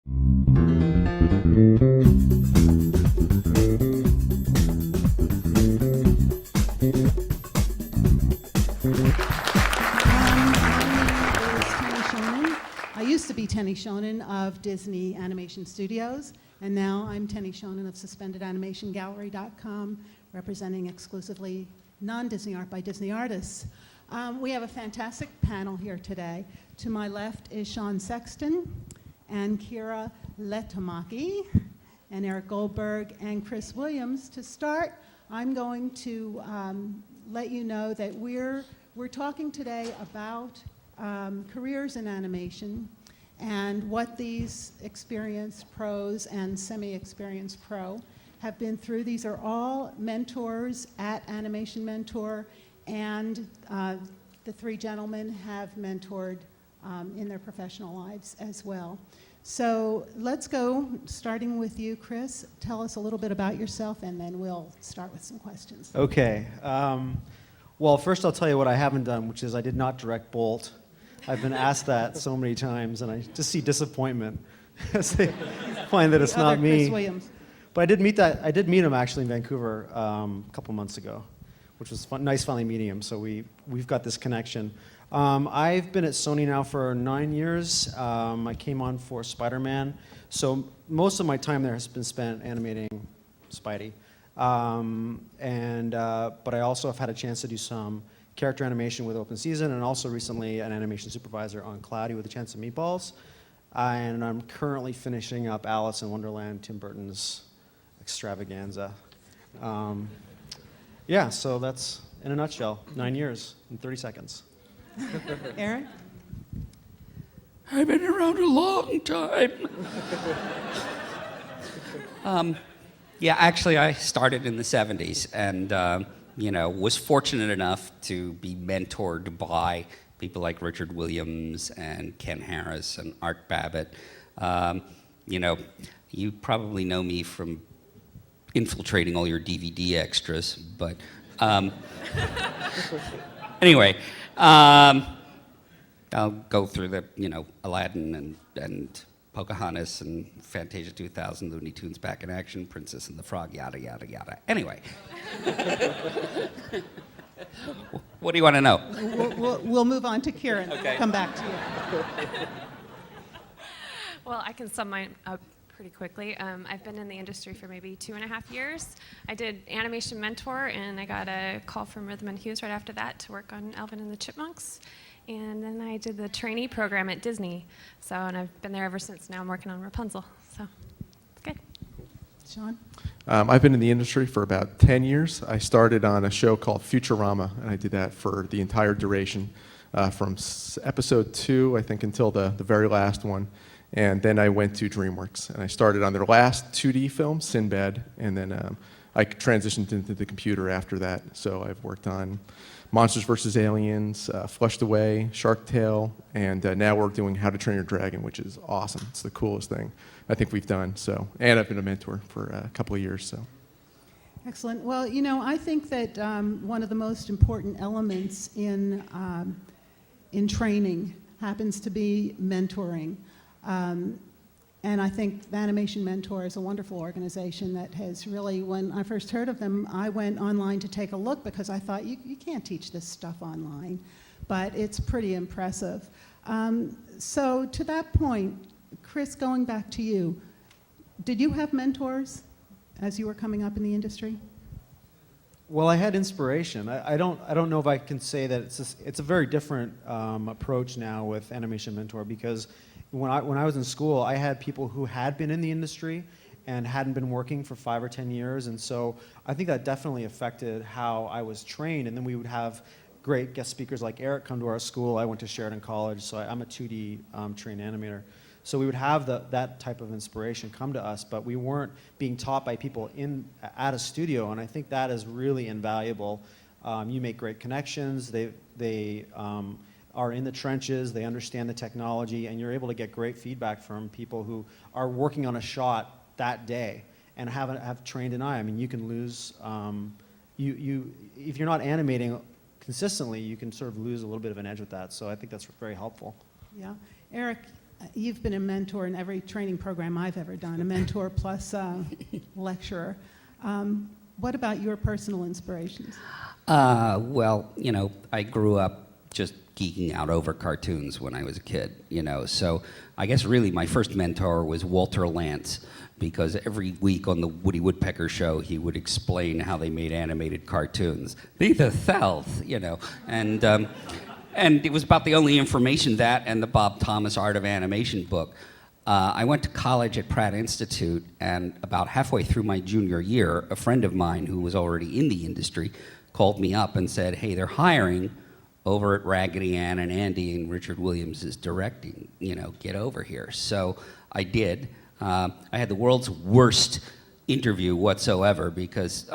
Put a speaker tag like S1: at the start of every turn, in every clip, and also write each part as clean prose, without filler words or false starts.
S1: I used to be Tenny Shonen of Disney Animation Studios, and now I'm Tenny Shonen of SuspendedAnimationGallery.com, representing exclusively non-Disney art by Disney artists. We have a fantastic panel here today. To my left is Sean Sexton and Kira Lehtomaki and Eric Goldberg and Chris Williams. To start, I'm going to let you know that we're talking today about careers in animation and what these experienced pros and semi-experienced pro have been through. These are all mentors at Animation Mentor, and the three gentlemen have mentored in their professional lives as well. So let's go, starting with you, Chris. Tell us a little bit about yourself, and then we'll start with some questions.
S2: Okay. Well, first I'll tell you what I haven't done, which is I did not direct Bolt. I've been asked that so many times, and I just see disappointment as they find that it's not me.
S1: Chris Williams.
S2: But I did meet him actually in Vancouver a couple months ago, which was fun, nice finally meeting him. So we've got this connection. I've been at Sony now for 9 years. I came on for Spider-Man, so most of my time there has been spent animating Spidey. But I also have had a chance to do some character animation with Open Season, and also recently an animation supervisor on Cloudy with a Chance of Meatballs. And I'm currently finishing up Alice in Wonderland, Tim Burton's extravaganza. Yeah, so that's, in a nutshell, 9 years in 30 seconds.
S1: Eric?
S3: I've been around a long time. Yeah, actually, I started in the 70s, and was fortunate enough to be mentored by people like Richard Williams and Ken Harris and Art Babbitt. You probably know me from infiltrating all your DVD extras, but anyway, I'll go through the, Aladdin and Pocahontas and Fantasia 2000, Looney Tunes Back in Action, Princess and the Frog, yada, yada, yada. Anyway. What do you want to know?
S1: We'll move on to Kieran.
S3: Okay.
S1: Come back to you.
S4: Well, I can sum mine up pretty quickly. I've been in the industry for maybe 2.5 years. I did Animation Mentor, and I got a call from Rhythm and Hughes right after that to work on Alvin and the Chipmunks. And then I did the trainee program at Disney. And I've been there ever since. Now I'm working on Rapunzel. So it's good.
S1: Sean?
S5: I've been in the industry for about 10 years. I started on a show called Futurama, and I did that for the entire duration, from episode 2, I think, until the very last one. And then I went to DreamWorks, and I started on their last 2D film, Sinbad, and then I transitioned into the computer after that. So I've worked on Monsters vs. Aliens, Flushed Away, Shark Tale, and now we're doing How to Train Your Dragon, which is awesome. It's the coolest thing I think we've done. So, and I've been a mentor for a couple of years. So,
S1: Excellent. Well, I think that one of the most important elements in training happens to be mentoring. And I think the Animation Mentor is a wonderful organization that has really, when I first heard of them, I went online to take a look because I thought, you can't teach this stuff online. But it's pretty impressive. So to that point, Chris, going back to you, did you have mentors as you were coming up in the industry?
S2: Well, I had inspiration. I don't know if I can say that it's a very different approach now with Animation Mentor, because when I was in school, I had people who had been in the industry and hadn't been working for 5 or 10 years, and so I think that definitely affected how I was trained. And then we would have great guest speakers like Eric come to our school. I went to Sheridan College, so I'm a 2D trained animator. So we would have that type of inspiration come to us, but we weren't being taught by people at a studio, and I think that is really invaluable. You make great connections. They are in the trenches. They understand the technology, and you're able to get great feedback from people who are working on a shot that day and have trained an eye. I mean, you can lose. If you're not animating consistently, you can sort of lose a little bit of an edge with that. So I think that's very helpful.
S1: Yeah, Eric. you've been a mentor in every training program I've ever done, a mentor plus lecturer. What about your personal inspirations?
S3: Well, I grew up just geeking out over cartoons when I was a kid, so I guess really my first mentor was Walter Lantz, because every week on the Woody Woodpecker show, he would explain how they made animated cartoons. Be the South, and it was about the only information, that and the Bob Thomas Art of Animation book. I went to college at Pratt Institute, and about halfway through my junior year, a friend of mine who was already in the industry called me up and said, hey, they're hiring over at Raggedy Ann, and Andy and Richard Williams is directing, get over here. So I did. I had the world's worst interview whatsoever, because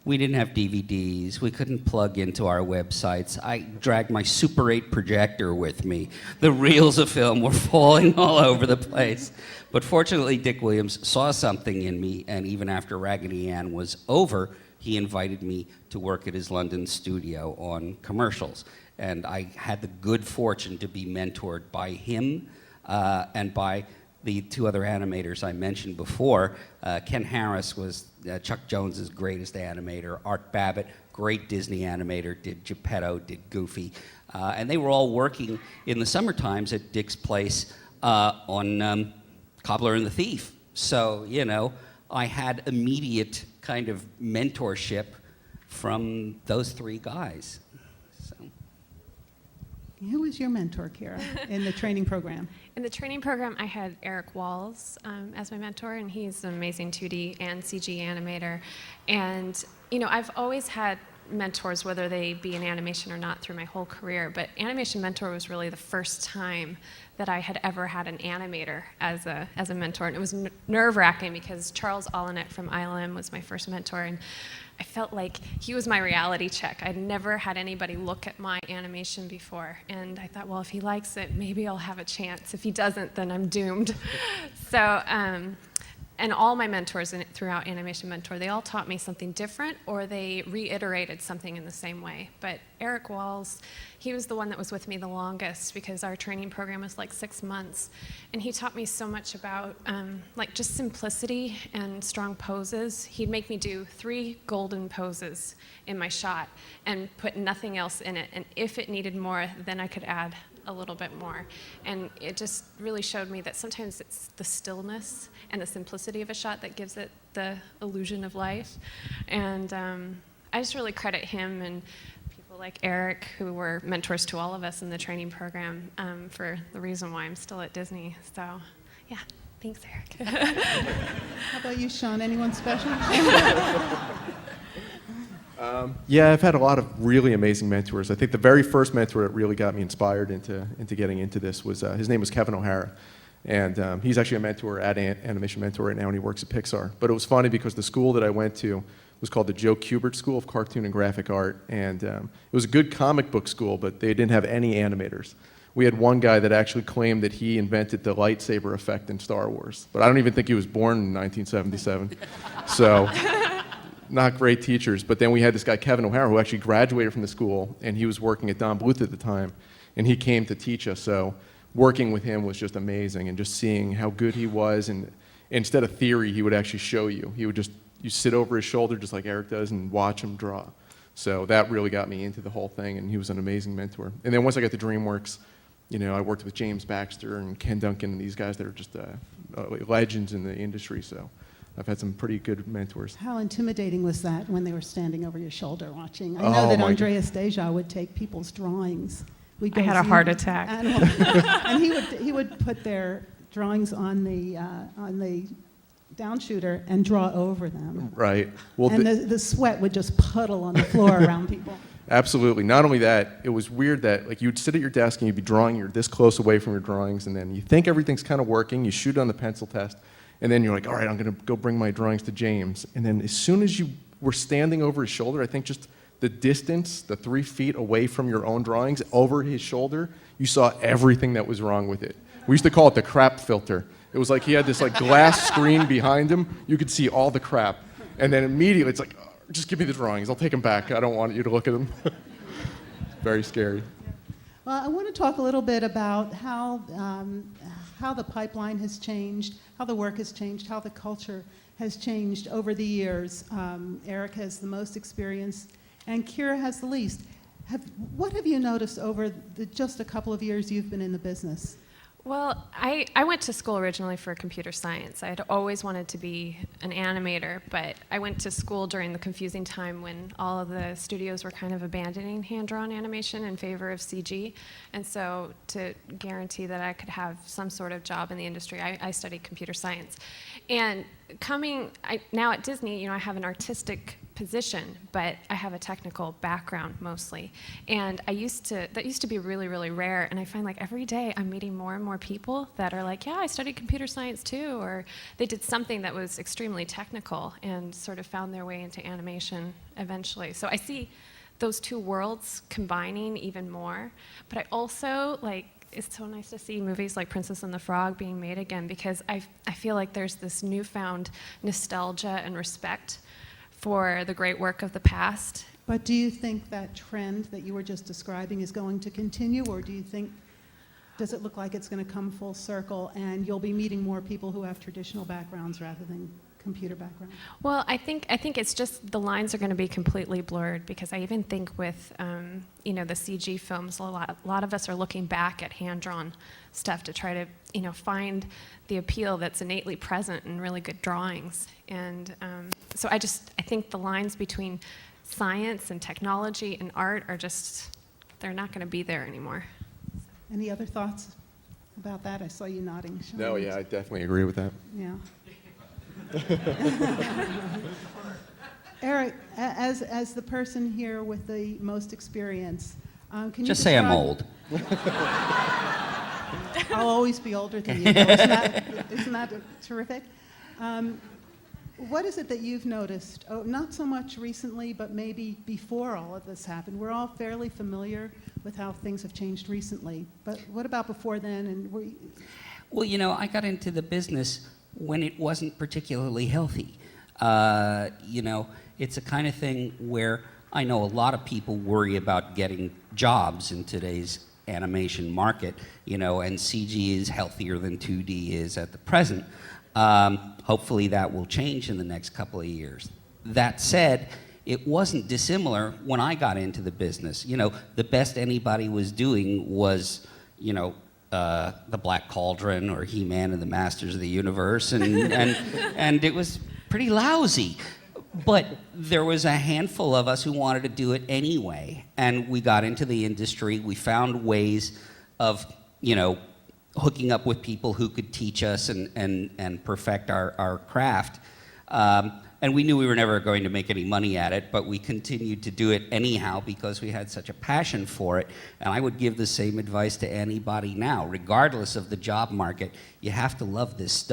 S3: we didn't have DVDs, we couldn't plug into our websites. I dragged my Super 8 projector with me. The reels of film were falling all over the place. But fortunately, Dick Williams saw something in me, and even after Raggedy Ann was over, he invited me to work at his London studio on commercials. And I had the good fortune to be mentored by him and by the two other animators I mentioned before. Ken Harris was Chuck Jones's greatest animator. Art Babbitt, great Disney animator, did Geppetto, did Goofy. And they were all working in the summer times at Dick's place on Cobbler and the Thief. So, I had immediate kind of mentorship from those three guys. So.
S1: Who was your mentor, Kira, in the training program?
S4: In the training program, I had Eric Walls as my mentor, and he's an amazing 2D and CG animator. And, I've always had mentors, whether they be in animation or not, through my whole career. But Animation Mentor was really the first time that I had ever had an animator as a mentor. And it was nerve-wracking, because Charles Olenek from ILM was my first mentor. And I felt like he was my reality check. I'd never had anybody look at my animation before. And I thought, well, if he likes it, maybe I'll have a chance. If he doesn't, then I'm doomed. So, and all my mentors throughout Animation Mentor, they all taught me something different, or they reiterated something in the same way. But Eric Walls, he was the one that was with me the longest, because our training program was like 6 months. And he taught me so much about just simplicity and strong poses. He'd make me do 3 golden poses in my shot and put nothing else in it. And if it needed more, then I could add a little bit more. And it just really showed me that sometimes it's the stillness and the simplicity of a shot that gives it the illusion of life. And I just really credit him and people like Eric, who were mentors to all of us in the training program, for the reason why I'm still at Disney. So, yeah, thanks, Eric.
S1: How about you, Sean? Anyone special?
S5: Yeah, I've had a lot of really amazing mentors. I think the very first mentor that really got me inspired into getting into this was, his name was Kevin O'Hara. And he's actually a mentor at Animation Mentor right now, and he works at Pixar. But it was funny, because the school that I went to was called the Joe Kubert School of Cartoon and Graphic Art. And it was a good comic book school, but they didn't have any animators. We had one guy that actually claimed that he invented the lightsaber effect in Star Wars. But I don't even think he was born in 1977. So, not great teachers. But then we had this guy, Kevin O'Hara, who actually graduated from the school, and he was working at Don Bluth at the time. And he came to teach us. So working with him was just amazing, and just seeing how good he was. And instead of theory, he would actually show you. He would you sit over his shoulder, just like Eric does, and watch him draw. So that really got me into the whole thing, and he was an amazing mentor. And then once I got to DreamWorks, I worked with James Baxter and Ken Duncan and these guys that are just legends in the industry. So I've had some pretty good mentors.
S1: How intimidating was that when they were standing over your shoulder watching? I know
S5: Oh,
S1: that
S5: my
S1: Andreas Deja would take people's drawings.
S6: I had a heart attack.
S1: And he would put their drawings on the downshooter and draw over them.
S5: Right. Well,
S1: And the sweat would just puddle on the floor around people.
S5: Absolutely. Not only that, it was weird that you'd sit at your desk and you'd be drawing, you're this close away from your drawings, and then you think everything's kind of working, you shoot on the pencil test, and then you're like, all right, I'm going to go bring my drawings to James. And then as soon as you were standing over his shoulder, I think just the distance, the 3 feet away from your own drawings, over his shoulder, you saw everything that was wrong with it. We used to call it the crap filter. It was like he had this glass screen behind him. You could see all the crap. And then immediately it's like, oh, just give me the drawings. I'll take them back. I don't want you to look at them. Very scary.
S1: Well, I want to talk a little bit about how how the pipeline has changed, how the work has changed, how the culture has changed over the years. Eric has the most experience, and Kira has the least. What have you noticed over just a couple of years you've been in the business?
S4: Well, I went to school originally for computer science. I had always wanted to be an animator, but I went to school during the confusing time when all of the studios were kind of abandoning hand-drawn animation in favor of CG. And so to guarantee that I could have some sort of job in the industry, I studied computer science. And now at Disney, I have an artistic position, but I have a technical background mostly. And that used to be really, really rare. And I find like every day I'm meeting more and more people that are like, yeah, I studied computer science too, or they did something that was extremely technical and sort of found their way into animation eventually. So I see those two worlds combining even more. But I also it's so nice to see movies like Princess and the Frog being made again, because I feel like there's this newfound nostalgia and respect for the great work of the past.
S1: But do you think that trend that you were just describing is going to continue, or does it look like it's going to come full circle and you'll be meeting more people who have traditional backgrounds rather than computer backgrounds?
S4: Well, I think it's just the lines are going to be completely blurred, because I even think with the CG films, a lot of us are looking back at hand-drawn stuff to try to find the appeal that's innately present in really good drawings. And so I think the lines between science and technology and art they're not going to be there anymore.
S1: Any other thoughts about that? I saw you nodding, Sean.
S5: No, yeah, I definitely agree with that.
S1: Yeah. Eric, as the person here with the most experience, can you
S3: Just say I'm
S1: describe-
S3: old.
S1: I'll always be older than you. Isn't that terrific? What is it that you've noticed? Oh, not so much recently, but maybe before all of this happened. We're all fairly familiar with how things have changed recently. But what about before then? And
S3: Well, I got into the business when it wasn't particularly healthy. It's a kind of thing where I know a lot of people worry about getting jobs in today's animation market, and CG is healthier than 2D is at the present. Hopefully that will change in the next couple of years. That said, it wasn't dissimilar when I got into the business. The best anybody was doing was, the Black Cauldron or He-Man and the Masters of the Universe, and it was pretty lousy. But there was a handful of us who wanted to do it anyway, and we got into the industry. We found ways of, hooking up with people who could teach us and perfect our craft. And we knew we were never going to make any money at it, but we continued to do it anyhow because we had such a passion for it. And I would give the same advice to anybody now, regardless of the job market. You have to love this stuff.